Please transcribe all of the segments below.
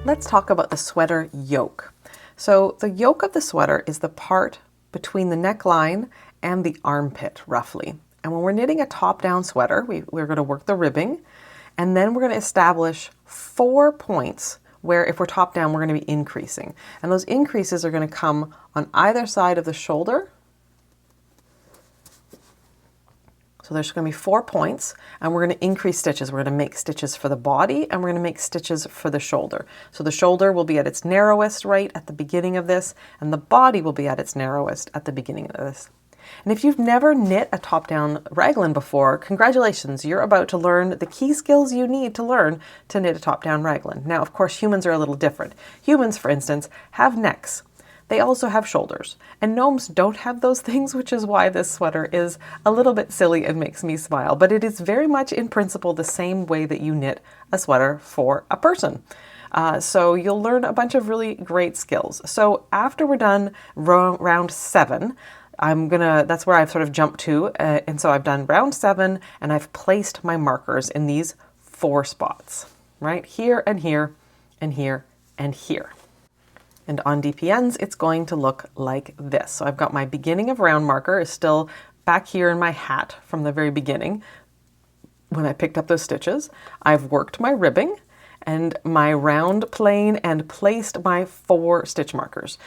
Let's talk about the sweater yoke. So the yoke of the sweater is the part between the neckline and the armpit, roughly. And when we're knitting a top-down sweater, we're going to work the ribbing, and then we're going to establish 4 points where if we're top-down, we're going to be increasing. And those increases are going to come on either side of the shoulder. So there's going to be 4 points, and we're going to increase stitches. We're going to make stitches for the body, and we're going to make stitches for the shoulder. So the shoulder will be at its narrowest right at the beginning of this, and the body will be at its narrowest at the beginning of this. And if you've never knit a top-down raglan before, congratulations, you're about to learn the key skills you need to learn to knit a top-down raglan. Now, of course, humans are a little different. Humans, for instance, have necks. They also have shoulders, and gnomes don't have those things, which is why this sweater is a little bit silly and makes me smile, but it is very much in principle the same way that you knit a sweater for a person. So you'll learn a bunch of really great skills. So after we're done round 7, that's where I've sort of jumped to, and so I've done round 7, and I've placed my markers in these 4 spots, right? Here and here and here and here. And on DPNs, it's going to look like this. So I've got my beginning of round marker is still back here in my hat from the very beginning when I picked up those stitches. I've worked my ribbing and my round plain and placed my 4 stitch markers.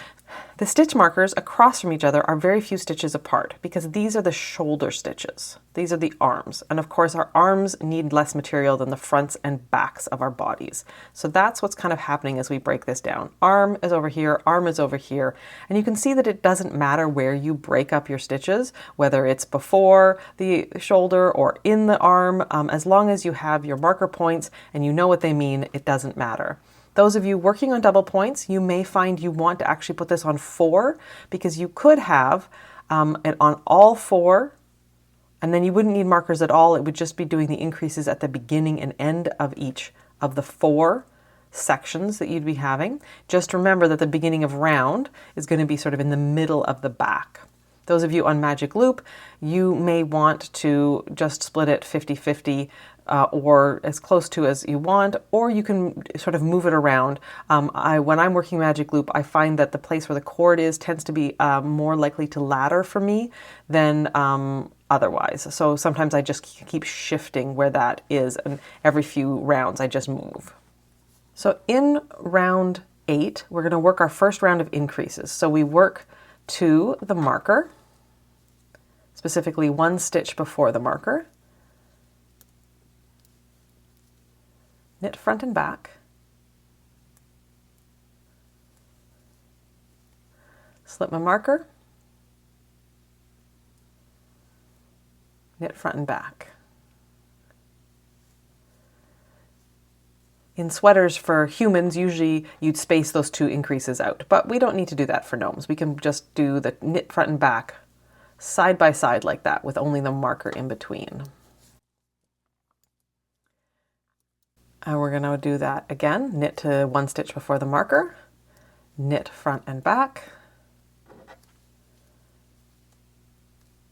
The stitch markers across from each other are very few stitches apart because these are the shoulder stitches. These are the arms. And of course our arms need less material than the fronts and backs of our bodies. So that's what's kind of happening as we break this down. Arm is over here, arm is over here. And you can see that it doesn't matter where you break up your stitches, whether it's before the shoulder or in the arm, as long as you have your marker points and you know what they mean, it doesn't matter. Those of you working on double points, you may find you want to actually put this on 4 because you could have it on all 4 and then you wouldn't need markers at all. It would just be doing the increases at the beginning and end of each of the 4 sections that you'd be having. Just remember that the beginning of round is going to be sort of in the middle of the back. Those of you on Magic Loop, you may want to just split it 50-50 or as close to as you want, or you can sort of move it around. When I'm working Magic Loop, I find that the place where the cord is tends to be more likely to ladder for me than otherwise. So sometimes I just keep shifting where that is, and every few rounds I just move. So in round 8, we're going to work our first round of increases. So we work to the marker, specifically 1 stitch before the marker, knit front and back, slip my marker, knit front and back. In sweaters for humans, usually you'd space those 2 increases out, but we don't need to do that for gnomes. We can just do the knit front and back side by side like that with only the marker in between. And we're going to do that again. Knit to 1 stitch before the marker, knit front and back,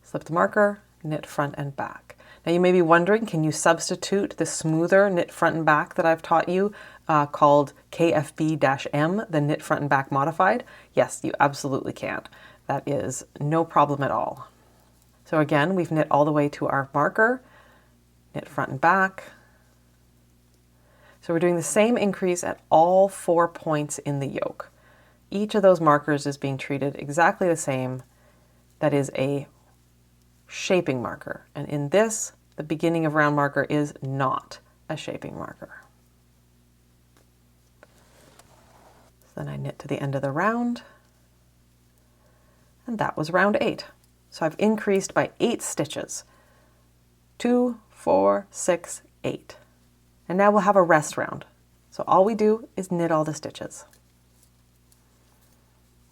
slip the marker, knit front and back. Now you may be wondering, can you substitute the smoother knit front and back that I've taught you called kfb-M, the knit front and back modified? Yes, you absolutely can. That is no problem at all. So again, we've knit all the way to our marker, knit front and back. So we're doing the same increase at all 4 points in the yoke. Each of those markers is being treated exactly the same. That is a shaping marker. And in this, the beginning of round marker is not a shaping marker. So then I knit to the end of the round. And that was round 8. So I've increased by 8 stitches. 2, 4, 6, 8. And now we'll have a rest round. So all we do is knit all the stitches.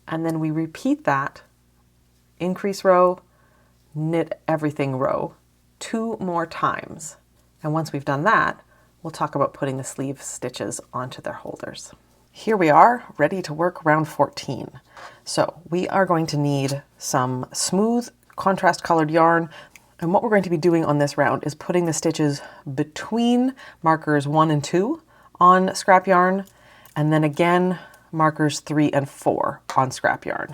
And then we repeat that, increase row, knit everything row, 2 more times. And once we've done that, we'll talk about putting the sleeve stitches onto their holders. Here we are, ready to work round 14. So we are going to need some smooth contrast colored yarn. And what we're going to be doing on this round is putting the stitches between markers 1 and 2 on scrap yarn, and then again markers 3 and 4 on scrap yarn.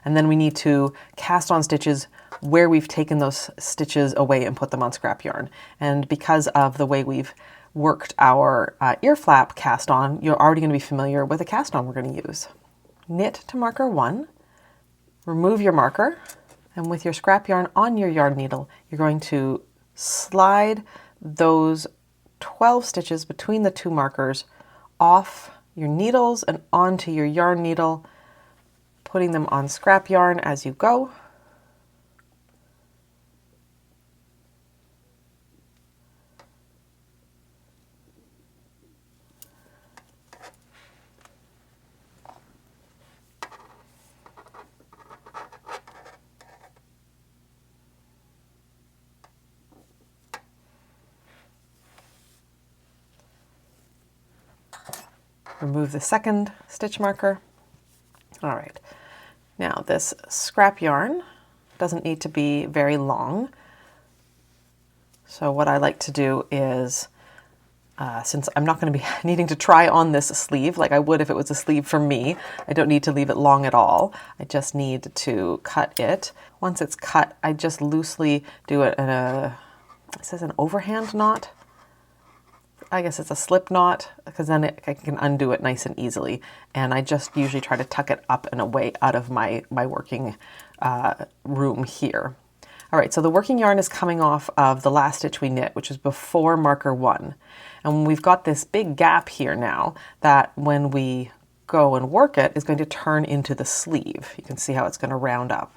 And then we need to cast on stitches where we've taken those stitches away and put them on scrap yarn. And because of the way we've worked our ear flap cast on, you're already going to be familiar with the cast on we're going to use. Knit to marker 1, remove your marker, and with your scrap yarn on your yarn needle, you're going to slide those 12 stitches between the 2 markers off your needles and onto your yarn needle, putting them on scrap yarn as you go. Remove the second stitch marker. All right, now this scrap yarn doesn't need to be very long. So what I like to do is, since I'm not going to be needing to try on this sleeve like I would if it was a sleeve for me, I don't need to leave it long at all. I just need to cut it. Once it's cut, I just loosely do it in it says an overhand knot. I guess it's a slip knot, because then I can undo it nice and easily. And I just usually try to tuck it up and away out of my working room here. All right, so the working yarn is coming off of the last stitch we knit, which is before marker 1. And we've got this big gap here now that when we go and work it is going to turn into the sleeve. You can see how it's going to round up.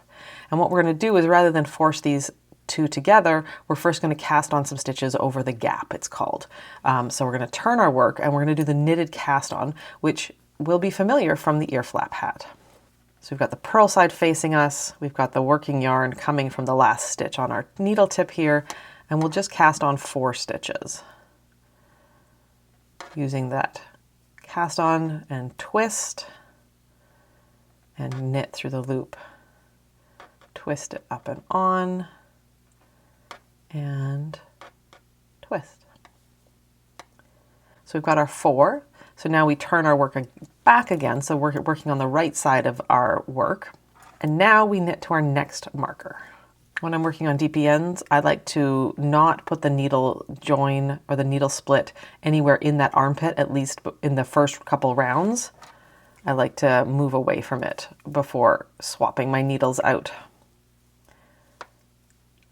And what we're going to do is, rather than force these 2 together, we're first going to cast on some stitches over the gap, it's called. So we're going to turn our work and we're going to do the knitted cast on, which will be familiar from the ear flap hat. So we've got the purl side facing us, we've got the working yarn coming from the last stitch on our needle tip here, and we'll just cast on 4 stitches. Using that cast on and twist and knit through the loop. Twist it up and on, and twist. So we've got our 4. So now we turn our work back again. So we're working on the right side of our work. And now we knit to our next marker. When I'm working on DPNs, I like to not put the needle join or the needle split anywhere in that armpit, at least in the first couple rounds. I like to move away from it before swapping my needles out.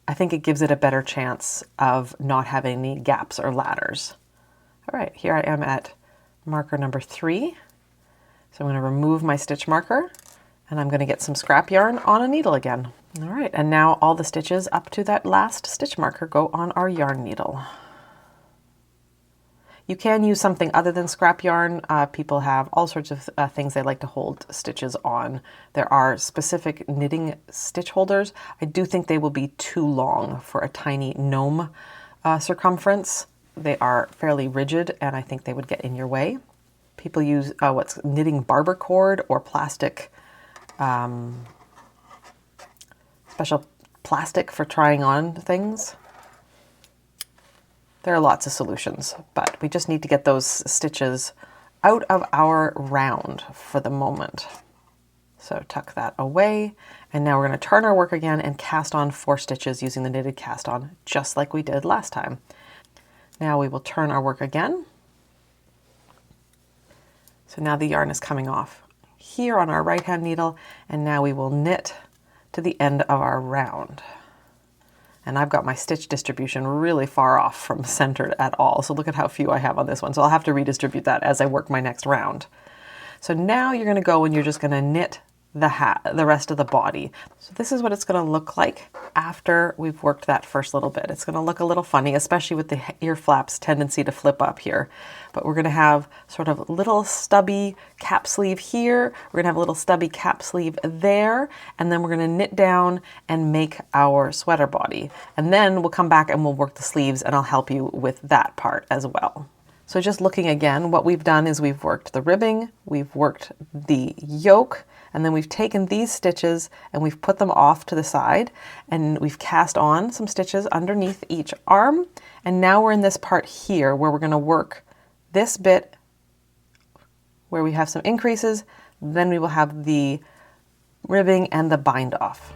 I think it gives it a better chance of not having any gaps or ladders. All right, here I am at marker number 3. So I'm going to remove my stitch marker and I'm going to get some scrap yarn on a needle again. All right, and now all the stitches up to that last stitch marker go on our yarn needle. You can use something other than scrap yarn. People have all sorts of things they like to hold stitches on. There are specific knitting stitch holders. I do think they will be too long for a tiny gnome circumference. They are fairly rigid and I think they would get in your way. People use what's knitting barber cord or plastic, special plastic for trying on things. There are lots of solutions, but we just need to get those stitches out of our round for the moment. So tuck that away, and now we're going to turn our work again and cast on 4 stitches using the knitted cast on, just like we did last time. Now we will turn our work again. So now the yarn is coming off here on our right hand needle, and now we will knit to the end of our round. And I've got my stitch distribution really far off from centered at all. So look at how few I have on this one. So I'll have to redistribute that as I work my next round. So now you're going to go and you're just going to knit the rest of the body. So this is what it's going to look like after we've worked that first little bit. It's going to look a little funny, especially with the ear flaps tendency to flip up here. But we're going to have sort of little stubby cap sleeve here. We're going to have a little stubby cap sleeve there. And then we're going to knit down and make our sweater body. And then we'll come back and we'll work the sleeves and I'll help you with that part as well. So just looking again, what we've done is we've worked the ribbing, we've worked the yoke, and then we've taken these stitches and we've put them off to the side and we've cast on some stitches underneath each arm. And now we're in this part here where we're going to work this bit where we have some increases, then we will have the ribbing and the bind off.